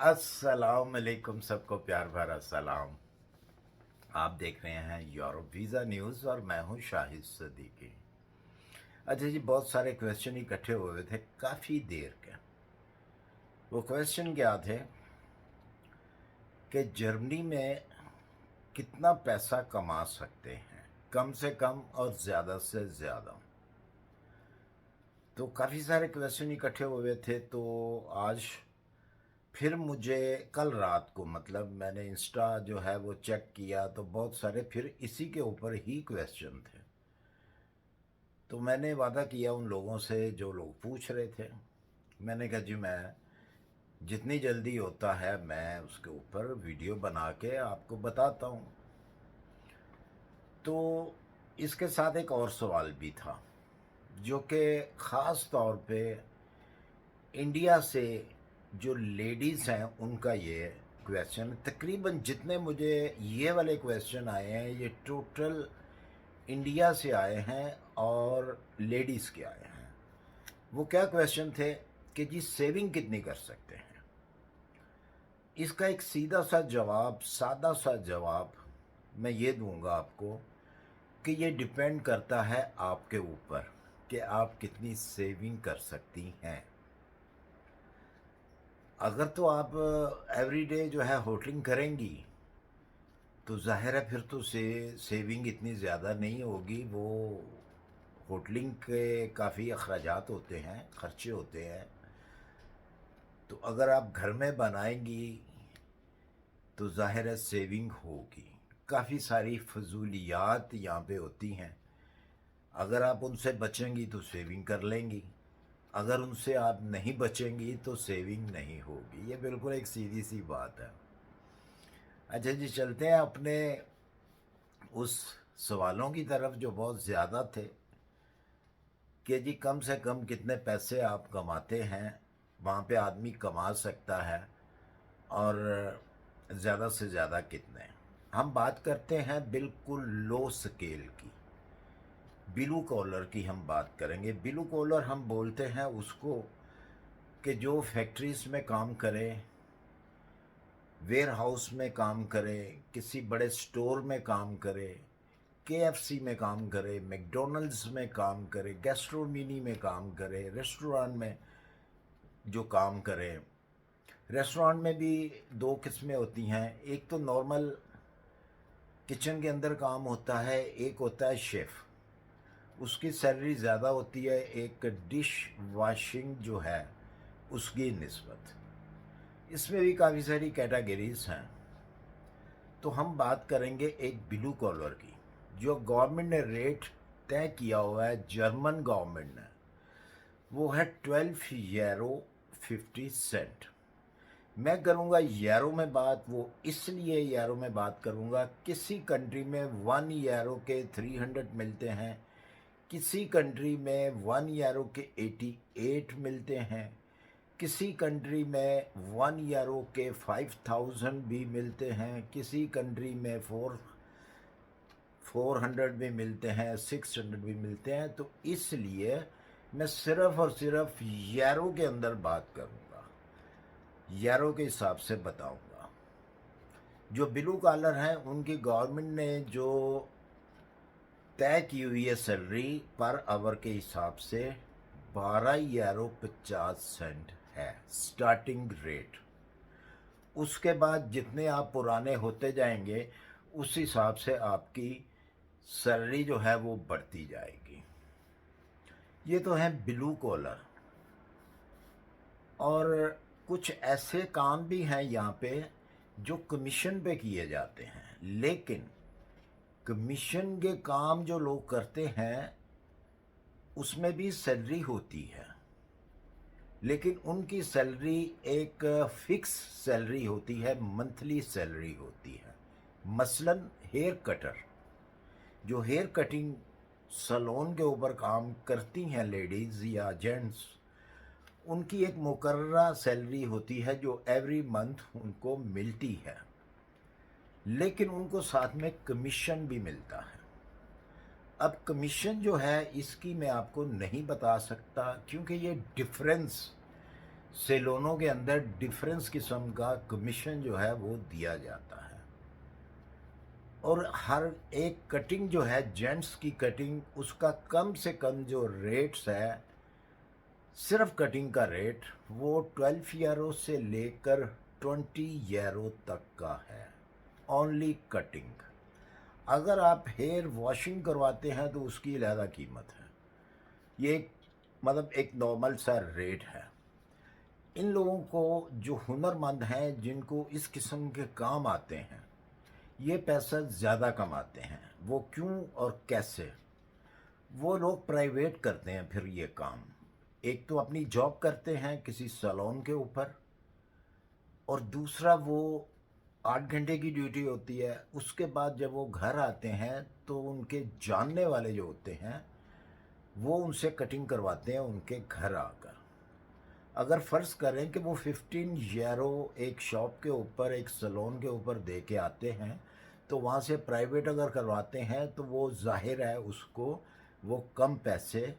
अस्सलाम वालेकुम, सबको प्यार भरा सलाम। आप देख रहे हैं यूरोप वीज़ा न्यूज़ और मैं हूं शाहिद सदीकी। अच्छा जी, बहुत सारे क्वेश्चन इकट्ठे हुए थे काफ़ी देर के। वो क्वेश्चन क्या थे कि जर्मनी में कितना पैसा कमा सकते हैं, कम से कम और ज़्यादा से ज़्यादा। तो काफ़ी सारे क्वेश्चन इकट्ठे हुए थे, तो आज फिर मुझे कल रात को, मतलब मैंने इंस्टा जो है वो चेक किया तो बहुत सारे फिर इसी के ऊपर ही क्वेश्चन थे। तो मैंने वादा किया उन लोगों से जो लोग पूछ रहे थे, मैंने कहा जी मैं जितनी जल्दी होता है मैं उसके ऊपर वीडियो बना के आपको बताता हूँ। तो इसके साथ एक और सवाल भी था जो कि ख़ास तौर पे इंडिया से जो लेडीज़ हैं उनका ये क्वेश्चन, तकरीबन जितने मुझे ये वाले क्वेश्चन आए हैं ये टोटल इंडिया से आए हैं और लेडीज़ के आए हैं। वो क्या क्वेश्चन थे कि जी सेविंग कितनी कर सकते हैं। इसका एक सीधा सा जवाब, सादा सा जवाब मैं ये दूंगा आपको कि ये डिपेंड करता है आपके ऊपर कि आप कितनी सेविंग कर सकती हैं। अगर तो आप एवरीडे जो है होटलिंग करेंगी तो ज़ाहिर है फिर तो सेविंग इतनी ज़्यादा नहीं होगी। वो होटलिंग के काफ़ी अखराजात होते हैं, खर्चे होते हैं। तो अगर आप घर में बनाएंगी तो ज़ाहिर है सेविंग होगी। काफ़ी सारी फजूलियात यहाँ पे होती हैं, अगर आप उनसे बचेंगी तो सेविंग कर लेंगी, अगर उनसे आप नहीं बचेंगी तो सेविंग नहीं होगी। ये बिल्कुल एक सीधी सी बात है। अच्छा जी, चलते हैं अपने उस सवालों की तरफ जो बहुत ज़्यादा थे कि जी कम से कम कितने पैसे आप कमाते हैं, वहाँ पे आदमी कमा सकता है, और ज़्यादा से ज़्यादा कितने। हम बात करते हैं बिल्कुल लो स्केल की, ब्लू कॉलर की हम बात करेंगे। ब्लू कॉलर हम बोलते हैं उसको कि जो फैक्ट्रीज़ में काम करे, वेयर हाउस में काम करे, किसी बड़े स्टोर में काम करे, केएफसी में काम करे, मैकडोनल्ड्स में काम करे, गैस्ट्रोमिनी में काम करे, रेस्टोरेंट में जो काम करे। रेस्टोरेंट में भी दो किस्में होती हैं, एक तो नॉर्मल किचन के अंदर काम होता है, एक होता है शेफ़, उसकी सैलरी ज़्यादा होती है एक डिश वॉशिंग जो है उसकी निस्बत। इसमें भी काफ़ी सारी कैटेगरीज हैं। तो हम बात करेंगे एक ब्लू कॉलर की, जो गवर्नमेंट ने रेट तय किया हुआ है, जर्मन गवर्नमेंट ने, वो है 12 यूरो 50 सेंट। मैं करूँगा यूरो में बात, वो इसलिए यूरो में बात करूँगा, किसी कंट्री में 1 यूरो के 300 मिलते हैं, किसी कंट्री में 1 यूरो के 88 मिलते हैं, किसी कंट्री में 1 यूरो के 5000 भी मिलते हैं, किसी कंट्री में 400 भी मिलते हैं, 600 भी मिलते हैं। तो इसलिए मैं सिर्फ और सिर्फ यूरो के अंदर बात करूँगा, यूरो के हिसाब से बताऊँगा। जो ब्लू कॉलर हैं उनकी गवर्नमेंट ने जो तय की हुई है सैलरी पर आवर के हिसाब से 12 यूरो 50 सेंट है स्टार्टिंग रेट। उसके बाद जितने आप पुराने होते जाएंगे उस हिसाब से आपकी सैलरी जो है वो बढ़ती जाएगी। ये तो है ब्लू कॉलर। और कुछ ऐसे काम भी हैं यहाँ पे जो कमीशन पे किए जाते हैं, लेकिन कमीशन के काम जो लोग करते हैं उसमें भी सैलरी होती है, लेकिन उनकी सैलरी एक फिक्स सैलरी होती है, मंथली सैलरी होती है। मसलन हेयर कटर, जो हेयर कटिंग सैलून के ऊपर काम करती हैं लेडीज़ या जेंट्स, उनकी एक मुकर्ररा सैलरी होती है जो एवरी मंथ उनको मिलती है, लेकिन उनको साथ में कमीशन भी मिलता है। अब कमीशन जो है इसकी मैं आपको नहीं बता सकता, क्योंकि ये डिफरेंस सेलोनों के अंदर डिफरेंस किस्म का कमीशन जो है वो दिया जाता है, और हर एक कटिंग जो है जेंट्स की कटिंग, उसका कम से कम जो रेट्स है, सिर्फ कटिंग का रेट वो 12 यूरो से लेकर 20 यूरो तक का है, ओनली कटिंग। अगर आप हेयर वॉशिंग करवाते हैं तो उसकी अलहदा कीमत है। ये मतलब एक नॉर्मल सा रेट है। इन लोगों को जो हुनरमंद हैं, जिनको इस किस्म के काम आते हैं, ये पैसा ज़्यादा कमाते हैं। वो क्यों और कैसे? वो लोग प्राइवेट करते हैं फिर ये काम। एक तो अपनी जॉब करते हैं किसी सैलून के ऊपर, और दूसरा वो 8 घंटे की ड्यूटी होती है। उसके बाद जब वो घर आते हैं तो उनके जानने वाले जो होते हैं वो उनसे कटिंग करवाते हैं उनके घर आकर। अगर फ़र्ज़ करें कि वो 15 यूरो एक शॉप के ऊपर, एक सैलून के ऊपर दे के आते हैं, तो वहाँ से प्राइवेट अगर करवाते हैं तो वो ज़ाहिर है उसको वो कम पैसे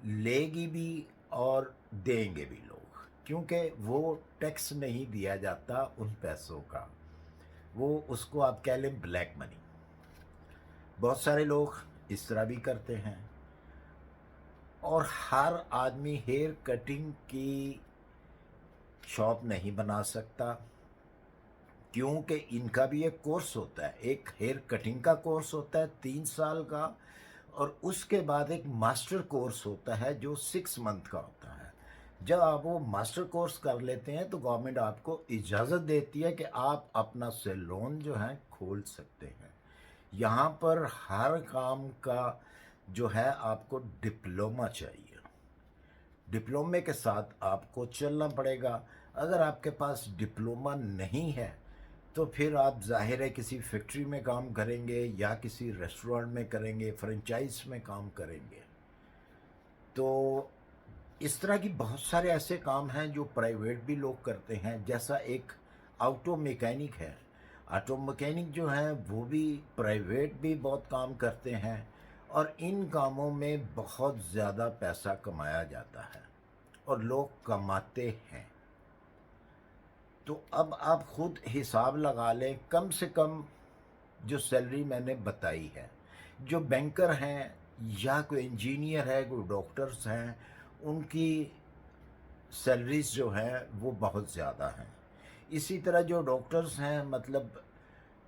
लेगी भी और देंगे भी लोग, क्योंकि वो टैक्स नहीं दिया जाता उन पैसों का। वो उसको आप कह लें ब्लैक मनी। बहुत सारे लोग इस तरह भी करते हैं। और हर आदमी हेयर कटिंग की शॉप नहीं बना सकता, क्योंकि इनका भी एक कोर्स होता है। एक हेयर कटिंग का कोर्स होता है 3 साल का, और उसके बाद एक मास्टर कोर्स होता है जो 6 मंथ का होता है। जब आप वो मास्टर कोर्स कर लेते हैं तो गवर्नमेंट आपको इजाज़त देती है कि आप अपना सैलून जो है खोल सकते हैं। यहाँ पर हर काम का जो है आपको डिप्लोमा चाहिए। डिप्लोमे के साथ आपको चलना पड़ेगा। अगर आपके पास डिप्लोमा नहीं है तो फिर आप ज़ाहिर है किसी फैक्ट्री में काम करेंगे या किसी रेस्टोरेंट में करेंगे, फ्रेंचाइज में काम करेंगे। तो इस तरह की बहुत सारे ऐसे काम हैं जो प्राइवेट भी लोग करते हैं। जैसा एक ऑटो मैकेनिक है, ऑटो मैकेनिक जो हैं वो भी प्राइवेट भी बहुत काम करते हैं, और इन कामों में बहुत ज़्यादा पैसा कमाया जाता है और लोग कमाते हैं। तो अब आप खुद हिसाब लगा लें, कम से कम जो सैलरी मैंने बताई है, जो बैंकर हैं या कोई इंजीनियर है, कोई डॉक्टर्स हैं, उनकी सैलरीज जो हैं वो बहुत ज़्यादा हैं। इसी तरह जो डॉक्टर्स हैं, मतलब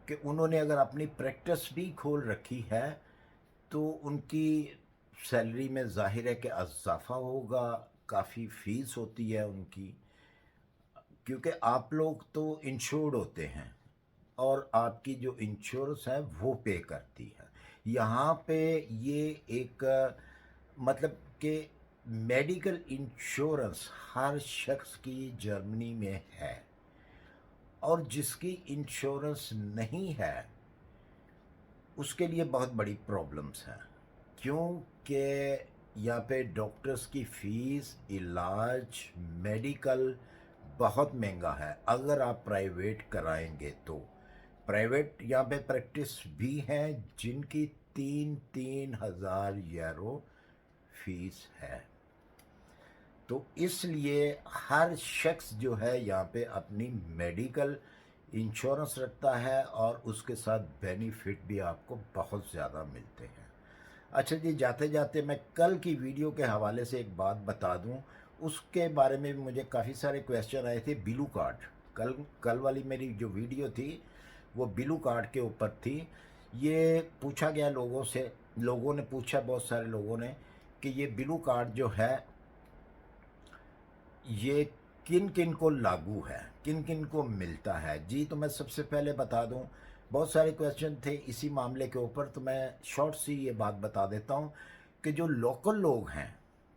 कि उन्होंने अगर अपनी प्रैक्टिस भी खोल रखी है तो उनकी सैलरी में ज़ाहिर है कि इजाफा होगा, काफ़ी फ़ीस होती है उनकी, क्योंकि आप लोग तो इंश्योर्ड होते हैं और आपकी जो इंश्योरेंस है वो पे करती है। यहाँ पे ये एक मतलब कि मेडिकल इंश्योरेंस हर शख्स की जर्मनी में है, और जिसकी इंश्योरेंस नहीं है उसके लिए बहुत बड़ी प्रॉब्लम्स हैं, क्योंकि यहाँ पे डॉक्टर्स की फ़ीस, इलाज, मेडिकल बहुत महंगा है। अगर आप प्राइवेट कराएंगे तो प्राइवेट यहाँ पे प्रैक्टिस भी हैं जिनकी 3,000 यूरो फीस है। तो इसलिए हर शख्स जो है यहाँ पे अपनी मेडिकल इंश्योरेंस रखता है, और उसके साथ बेनिफिट भी आपको बहुत ज़्यादा मिलते हैं। अच्छा जी, जाते जाते मैं कल की वीडियो के हवाले से एक बात बता दूं। उसके बारे में भी मुझे काफ़ी सारे क्वेश्चन आए थे। बिलू कार्ड, कल वाली मेरी जो वीडियो थी वो बिलू कार्ड के ऊपर थी। ये पूछा गया लोगों से, लोगों ने पूछा, बहुत सारे लोगों ने, कि ये बिलू कार्ड जो है ये किन किन को लागू है, किन किन को मिलता है। जी, तो मैं सबसे पहले बता दूं, बहुत सारे क्वेश्चन थे इसी मामले के ऊपर, तो मैं शॉर्ट सी ये बात बता देता हूं कि जो लोकल लोग हैं,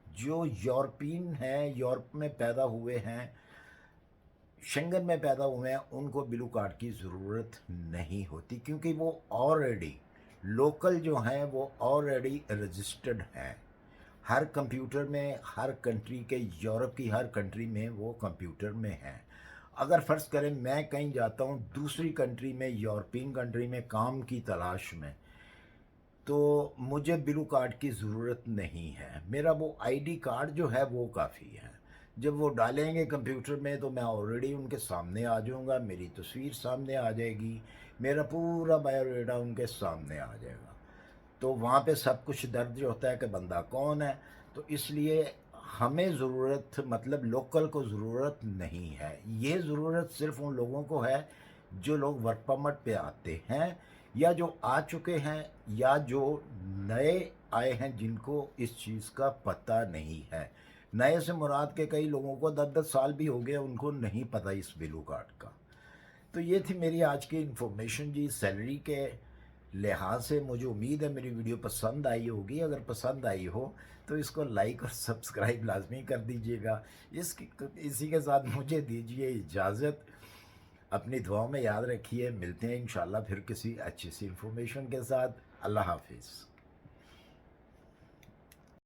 जो यूरोपियन हैं, यूरोप में पैदा हुए हैं, शेंगन में पैदा हुए हैं, उनको ब्लू कार्ड की ज़रूरत नहीं होती, क्योंकि वो ऑलरेडी लोकल जो हैं वो ऑलरेडी रजिस्टर्ड हैं हर कंप्यूटर में, हर कंट्री के, यूरोप की हर कंट्री में वो कंप्यूटर में हैं। अगर फ़र्ज़ करें मैं कहीं जाता हूँ दूसरी कंट्री में, यूरोपियन कंट्री में काम की तलाश में, तो मुझे ब्लू कार्ड की ज़रूरत नहीं है। मेरा वो आईडी कार्ड जो है वो काफ़ी है। جب وہ ڈالیں گے کمپیوٹر میں تو میں آلریڈی ان کے سامنے آ جاؤں گا، میری تصویر سامنے آ جائے گی، میرا پورا بایو ڈیٹا ان کے سامنے آ جائے گا، تو وہاں پہ سب کچھ درج ہوتا ہے کہ بندہ کون ہے۔ تو اس لیے ہمیں ضرورت، مطلب لوکل کو ضرورت نہیں ہے، یہ ضرورت صرف ان لوگوں کو ہے جو لوگ ورک پرمٹ پہ آتے ہیں، یا جو آ چکے ہیں، یا جو نئے آئے ہیں جن کو اس چیز کا پتہ نہیں ہے۔ نئے سے مراد کے کئی لوگوں کو 10 10 سال بھی ہو گئے، ان کو نہیں پتہ اس بلو کارڈ کا۔ تو یہ تھی میری آج کی انفارمیشن جی، سیلری کے لحاظ سے مجھے امید ہے میری ویڈیو پسند آئی ہوگی، اگر پسند آئی ہو تو اس کو لائک اور سبسکرائب لازمی کر دیجیے گا۔ اسی کے ساتھ مجھے دیجیے اجازت، اپنی دعاؤں میں یاد رکھیے، ملتے ہیں انشاءاللہ پھر کسی اچھی سی انفارمیشن کے ساتھ۔ اللہ حافظ۔